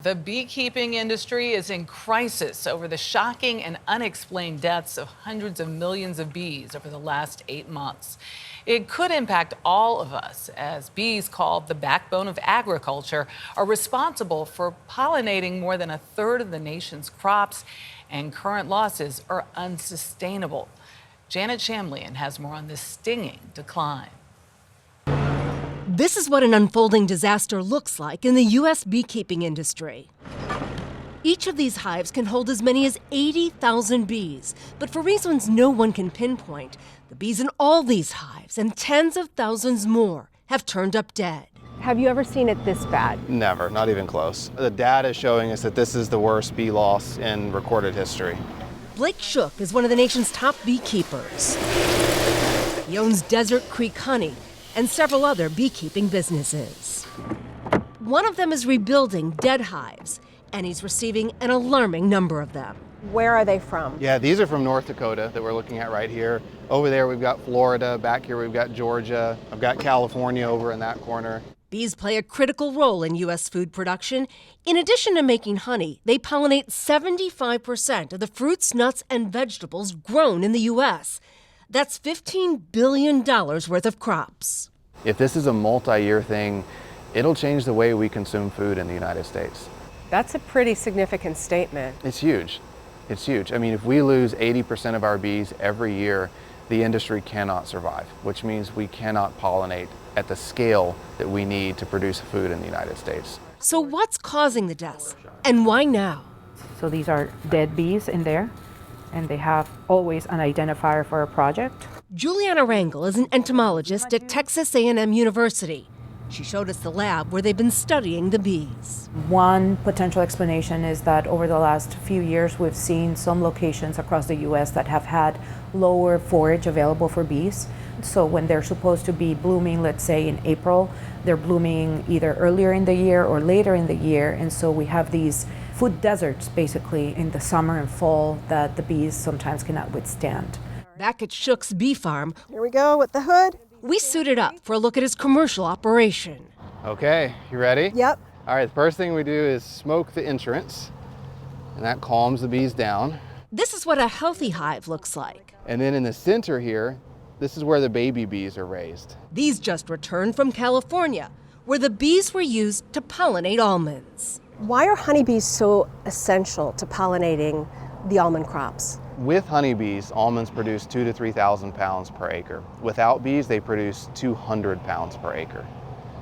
The beekeeping industry is in crisis over the shocking and unexplained deaths of hundreds of millions of bees over the last 8 months. It could impact all of us, as bees, called the backbone of agriculture, are responsible for pollinating more than a third of the nation's crops, and current losses are unsustainable. Janet Shamlian has more on this stinging decline. This is what an unfolding disaster looks like in the U.S. beekeeping industry. Each of these hives can hold as many as 80,000 bees, but for reasons no one can pinpoint, the bees in all these hives and tens of thousands more have turned up dead. Have you ever seen it this bad? Never, not even close. The data is showing us that this is the worst bee loss in recorded history. Blake Shook is one of the nation's top beekeepers. He owns Desert Creek Honey and several other beekeeping businesses. One of them is rebuilding dead hives, and he's receiving an alarming number of them. Where are they from? Yeah, these are from North Dakota that we're looking at right here. Over there we've got Florida, back here we've got Georgia, I've got California over in that corner. Bees play a critical role in U.S. food production. In addition to making honey, they pollinate 75% of the fruits, nuts, and vegetables grown in the U.S. That's $15 billion worth of crops. If this is a multi-year thing, it'll change the way we consume food in the United States. That's a pretty significant statement. It's huge. It's huge. I mean, if we lose 80% of our bees every year, the industry cannot survive, which means we cannot pollinate at the scale that we need to produce food in the United States. So what's causing the deaths, and why now? So these are dead bees in there, and they have always an identifier for a project. Juliana Rangel is an entomologist at Texas A&M University. She showed us the lab where they've been studying the bees. One potential explanation is that over the last few years, we've seen some locations across the U.S. that have had lower forage available for bees. So when they're supposed to be blooming, let's say in April, they're blooming either earlier in the year or later in the year. And so we have these food deserts basically in the summer and fall that the bees sometimes cannot withstand. Back at Shook's bee farm, Here we go with the hood. we suited up for a look at his commercial operation. Okay, you ready? Yep. All right, the first thing we do is smoke the entrance, and that calms the bees down. This is what a healthy hive looks like. And then in the center here, this is where the baby bees are raised. These just returned from California, where the bees were used to pollinate almonds. Why are honeybees so essential to pollinating the almond crops? With honeybees, almonds produce 2,000 to 3,000 pounds per acre. Without bees, they produce 200 pounds per acre.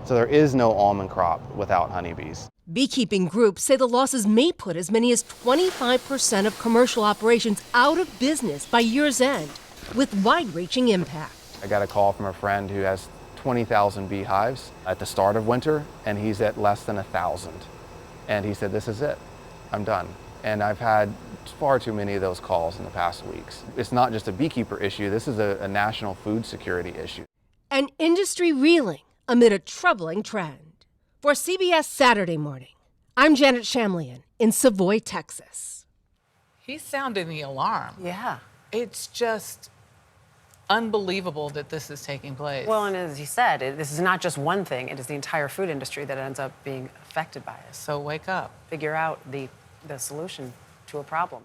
So there is no almond crop without honeybees. Beekeeping groups say the losses may put as many as 25% of commercial operations out of business by year's end, with wide-reaching impact. I got a call from a friend who has 20,000 beehives at the start of winter, and he's at less than 1,000. And he said, this is it, I'm done. And I've had far too many of those calls in the past weeks. It's not just a beekeeper issue, this is a national food security issue. An industry reeling amid a troubling trend. For CBS Saturday Morning, I'm Janet Shamlian in Savoy, Texas. He's sounding the alarm. Yeah. It's just unbelievable that this is taking place. Well, and as you said, this is not just one thing. It is the entire food industry that ends up being affected by it. So wake up. Figure out the solution to a problem.